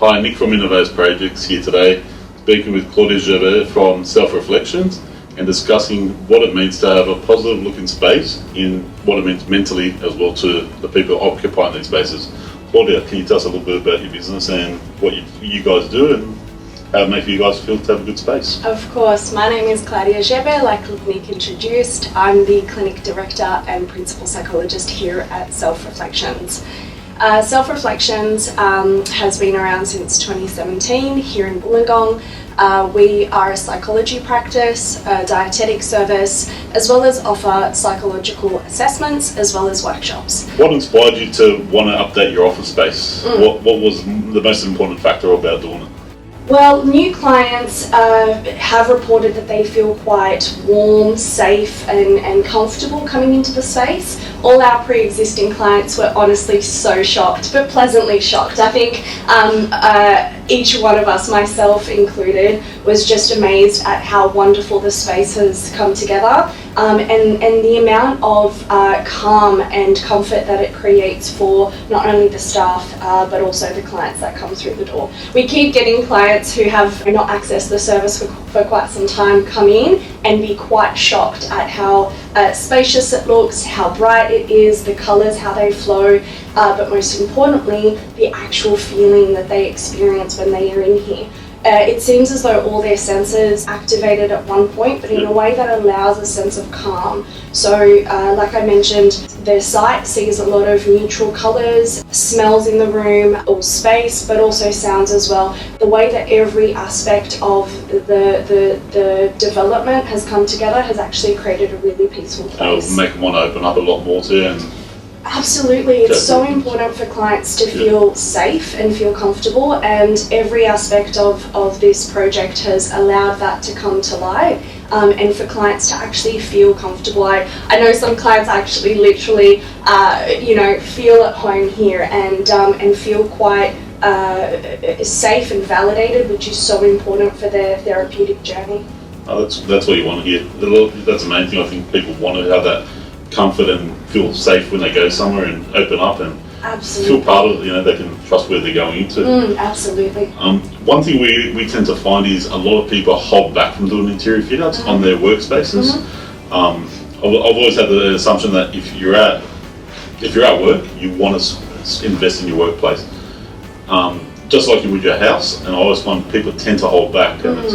Hi, Nick from Innovatus Projects here today, speaking with Klaudia Gebert from Self-Reflections and discussing what it means to have a positive looking space in what it means mentally as well to the people occupying these spaces. Klaudia, can you tell us a little bit about your business and what you guys do and how it makes you guys feel to have a good space? Of course, my name is Klaudia Gebert, like Nick introduced. I'm the clinic director and principal psychologist here at Self-Reflections. Self-Reflections has been around since 2017 here in Wollongong. We are a psychology practice, a dietetic service, as well as offer psychological assessments as well as workshops. What inspired you to want to update your office space? What was the most important factor about doing it? Well, new clients have reported that they feel quite warm, safe and comfortable coming into the space. All our pre-existing clients were honestly so shocked, but pleasantly shocked. I think each one of us, myself included, was just amazed at how wonderful the space has come together and the amount of calm and comfort that it creates for not only the staff but also the clients that come through the door. We keep getting clients who have not accessed the service for quite some time come in and be quite shocked at how spacious it looks, how bright it is, the colours, how they flow, but most importantly, the actual feeling that they experience when they are in here. It seems as though all their senses activated at one point, but in a way that allows a sense of calm. So, like I mentioned, the site sees a lot of neutral colours, smells in the room, or space, but also sounds as well. The way that every aspect of the development has come together has actually created a really peaceful place. It'll make them want to open up a lot more too. And absolutely, it's so important for clients to feel safe and feel comfortable, and every aspect of this project has allowed that to come to light, and for clients to actually feel comfortable. I know some clients actually literally feel at home here and feel quite safe and validated, which is so important for their therapeutic journey. Oh, that's what you want to hear. That's the main thing. I think people want to have that comfort and feel safe when they go somewhere and open up and feel part of it, they can trust where they're going into. Absolutely. One thing we tend to find is a lot of people hold back from doing interior fit outs on their workspaces. I've always had the assumption that if you're at work, you want to invest in your workplace. Just like you would your house, and I always find people tend to hold back, and it's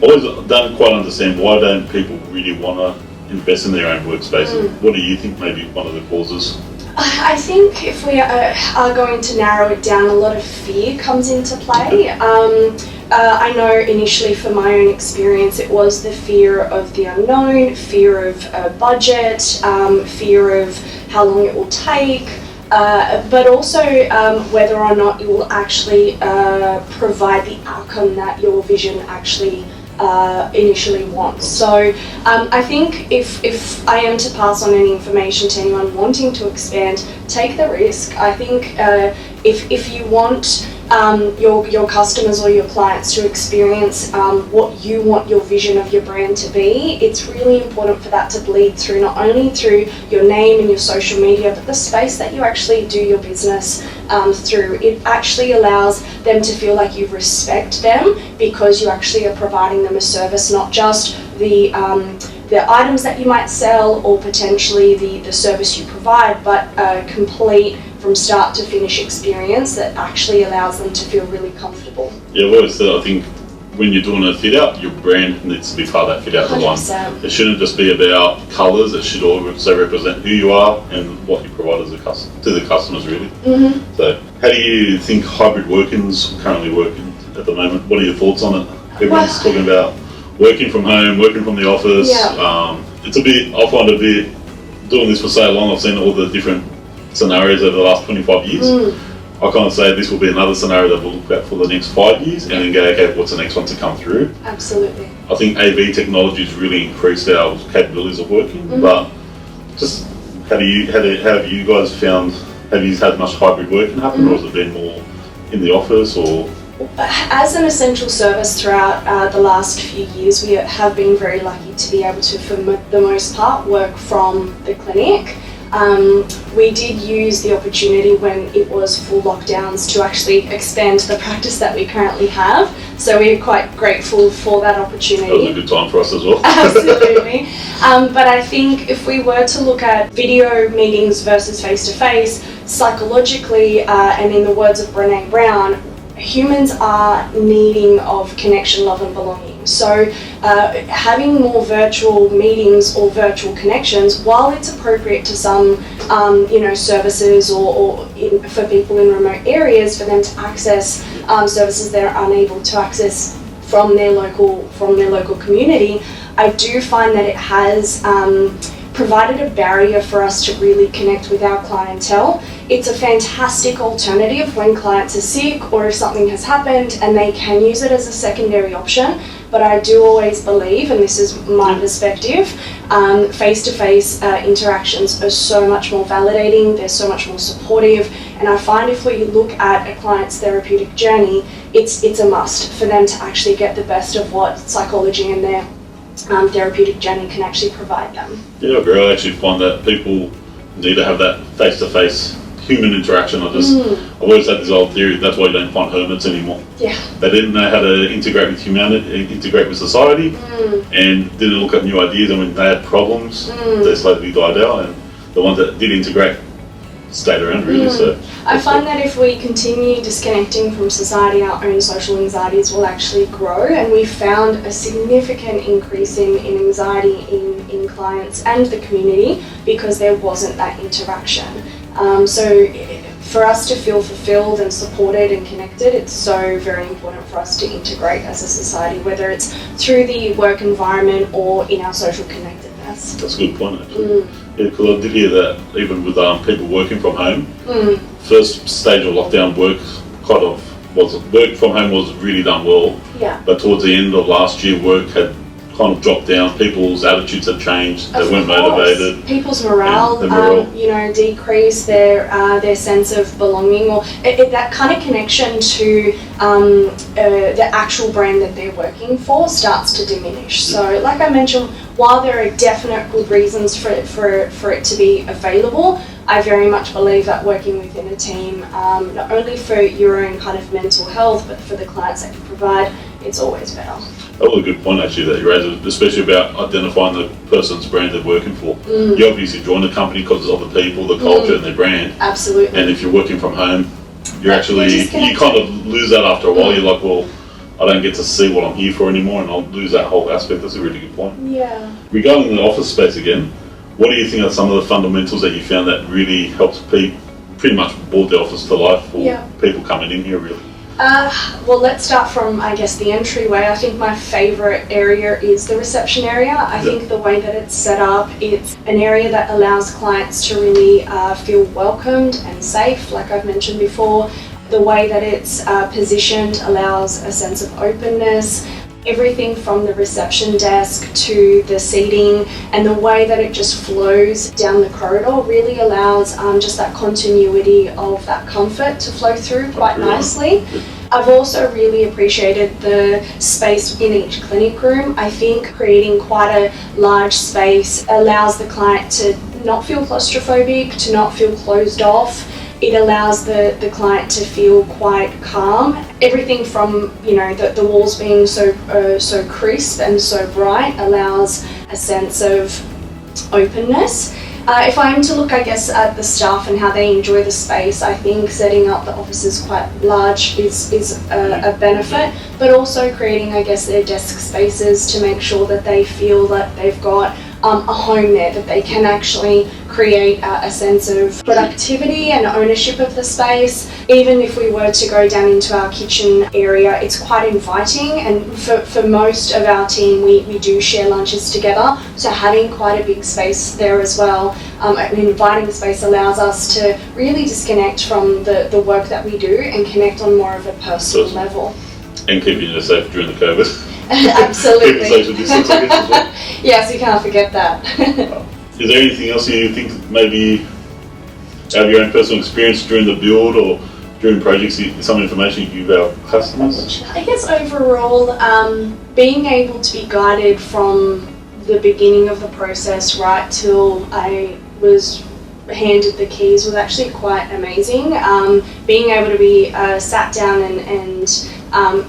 always don't quite understand why don't people really want to invest in their own workspace. What do you think may be one of the causes? I think if we are going to narrow it down, a lot of fear comes into play. I know initially from my own experience it was the fear of the unknown, fear of budget, fear of how long it will take, but also whether or not it will actually provide the outcome that your vision actually initially wants. So I think if I am to pass on any information to anyone wanting to expand, take the risk. I think if you want your customers or your clients to experience what you want your vision of your brand to be, it's really important for that to bleed through, not only through your name and your social media, but the space that you actually do your business through. It actually allows them to feel like you respect them because you actually are providing them a service, not just the items that you might sell or potentially the service you provide, but a complete from start to finish experience that actually allows them to feel really comfortable. Yeah, well, I think when you're doing a fit out, your brand needs to be part of that fit out design. It shouldn't just be about colours, it should also represent who you are and what you provide as to the customers, really. So how do you think hybrid working's currently working at the moment? What are your thoughts on it? Everyone's talking about working from home, working from the office. I find a bit, doing this for so long, I've seen all the different scenarios over the last 25 years. I kind of say this will be another scenario that we'll look at for the next 5 years and then go, okay, what's the next one to come through? Absolutely. I think AV technology has really increased our capabilities of working, but just how have you guys found, have you had much hybrid working happen, or has it been more in the office? Or as an essential service throughout the last few years, we have been very lucky to be able to, for the most part, work from the clinic. We did use the opportunity when it was full lockdowns to actually expand the practice that we currently have. So we're quite grateful for that opportunity. That was a good time for us as well. Absolutely. But I think if we were to look at video meetings versus face-to-face, psychologically, and in the words of Brené Brown, humans are needing of connection, love and belonging. So having more virtual meetings or virtual connections, while it's appropriate to some services or for people in remote areas, for them to access services they're unable to access from their local community, I do find that it has provided a barrier for us to really connect with our clientele. It's a fantastic alternative when clients are sick or if something has happened, and they can use it as a secondary option. But I do always believe, and this is my perspective, face-to-face interactions are so much more validating, they're so much more supportive, and I find if we look at a client's therapeutic journey, it's a must for them to actually get the best of what psychology and their therapeutic journey can actually provide them. Yeah, I agree. I actually find that people need to have that face-to-face human interaction. I've always had this old theory, that's why you don't find hermits anymore. Yeah. They didn't know how to integrate with humanity, integrate with society, and didn't look at new ideas, and when they had problems, they slowly died out, and the ones that did integrate stayed around really. So I find that if we continue disconnecting from society, our own social anxieties will actually grow, and we found a significant increase in anxiety in clients and the community because there wasn't that interaction. So for us to feel fulfilled and supported and connected, it's so very important for us to integrate as a society, whether it's through the work environment or in our social connectedness. That's a good point, actually. Yeah, because I did hear that even with people working from home, first stage of lockdown work from home was really done well. Yeah. But towards the end of last year, work had kind of dropped down. People's attitudes had changed. They weren't motivated. People's morale, decreased. Their sense of belonging, or that kind of connection to the actual brand that they're working for starts to diminish. So, like I mentioned, while there are definite good reasons for it to be available, I very much believe that working within a team, not only for your own kind of mental health, but for the clients that you provide, it's always better. That was a good point actually that you raised, especially about identifying the person's brand they're working for. You obviously join the company because of the people, the culture and their brand. Absolutely. And if you're working from home, you kind of lose that after a while. You're like, well, I don't get to see what I'm here for anymore, and I'll lose that whole aspect. That's a really good point. Yeah. Regarding the office space again, what do you think are some of the fundamentals that you found that really helps pretty much brought the office to life for people coming in here really? Well, let's start from, I guess, the entryway. I think my favourite area is the reception area. I think the way that it's set up, it's an area that allows clients to really feel welcomed and safe, like I've mentioned before. The way that it's positioned allows a sense of openness. Everything from the reception desk to the seating and the way that it just flows down the corridor really allows just that continuity of that comfort to flow through quite nicely. I've also really appreciated the space in each clinic room. I think creating quite a large space allows the client to not feel claustrophobic, to not feel closed off. It allows the client to feel quite calm. Everything from the walls being so crisp and so bright allows a sense of openness. If I'm to look, I guess, at the staff and how they enjoy the space, I think setting up the offices quite large is a benefit, but also creating, I guess, their desk spaces to make sure that they feel that they've got a home there, that they can actually create a sense of productivity and ownership of the space. Even if we were to go down into our kitchen area, it's quite inviting, and for most of our team we do share lunches together, so having quite a big space there as well, an inviting space allows us to really disconnect from the work that we do and connect on more of a personal level. And keeping you safe during the COVID. Absolutely. Keeping social distance, I guess, as well. Yes, you can't forget that. Is there anything else you think maybe out of your own personal experience during the build or during projects, some information you can give our customers? I guess overall, being able to be guided from the beginning of the process right till I was handed the keys was actually quite amazing. Being able to be sat down and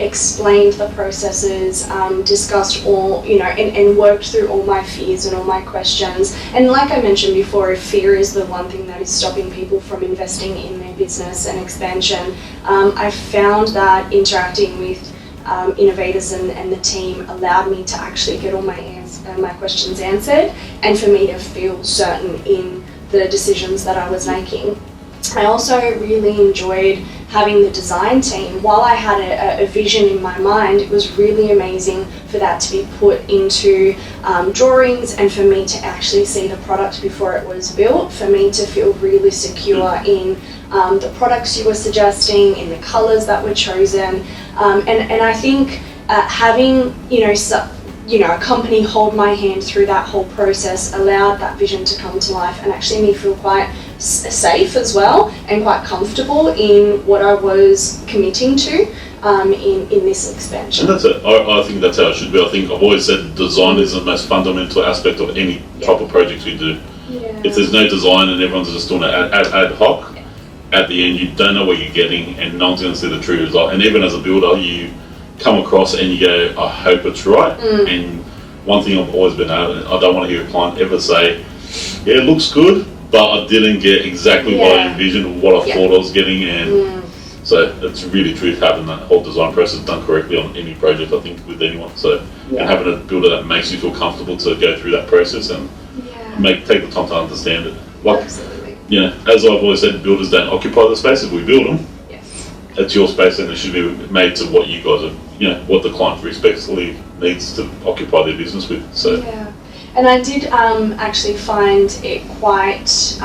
explained the processes, discussed all, and worked through all my fears and all my questions. And like I mentioned before, if fear is the one thing that is stopping people from investing in their business and expansion, I found that interacting with Innovatus and the team allowed me to actually get all my questions answered, and for me to feel certain in the decisions that I was making. I also really enjoyed having the design team. While I had a vision in my mind, it was really amazing for that to be put into drawings, and for me to actually see the product before it was built, for me to feel really secure in the products you were suggesting, in the colours that were chosen, and I think having a company hold my hand through that whole process allowed that vision to come to life, and actually me feel quite safe as well and quite comfortable in what I was committing to in this expansion. And I think that's how it should be. I think I've always said design is the most fundamental aspect of any type of project we do. Yeah. If there's no design and everyone's just doing it ad hoc, at the end you don't know what you're getting, and no one's going to see the true result. And even as a builder, you come across and you go, I hope it's right. And one thing I've always been able, I don't want to hear a client ever say, yeah, it looks good, but I didn't get exactly what I envisioned or what I thought I was getting. And so it's really true having that whole design process done correctly on any project, I think, with anyone. So and having a builder that makes you feel comfortable to go through that process and take the time to understand it. Absolutely. As I've always said, builders don't occupy the space. If we build them, it's your space, and it should be made to what you guys are, what the client respectfully needs to occupy their business with. So and I did actually find it quite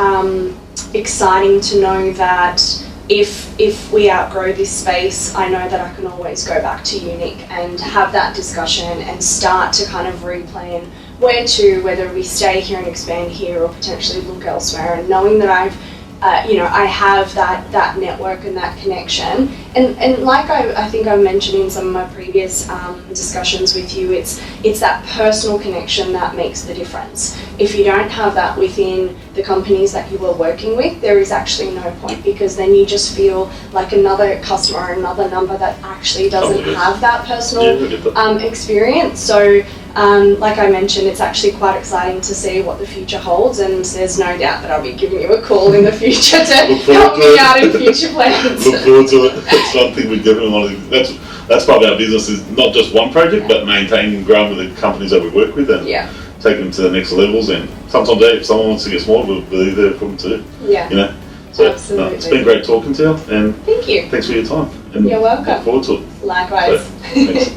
exciting to know that if we outgrow this space, I know that I can always go back to Unique and have that discussion and start to kind of replan whether we stay here and expand here or potentially look elsewhere, and knowing that I have that network and that connection, and like I think I mentioned in some of my previous discussions with you, it's that personal connection that makes the difference. If you don't have that within the companies that you are working with, there is actually no point, because then you just feel like another customer or another number that actually doesn't have that personal experience. So like I mentioned, it's actually quite exciting to see what the future holds, and there's no doubt that I'll be giving you a call in the future to help me out in future plans. Look forward to it. That's one thing we definitely want to. That's part of our business, is not just one project, but maintaining and growing with the companies that we work with, and taking them to the next levels. And sometimes if someone wants to get smaller, we'll be there for them too. So it's been great talking to you, and thank you. Thanks for your time. And you're welcome. Look forward to it. Likewise. So, thanks.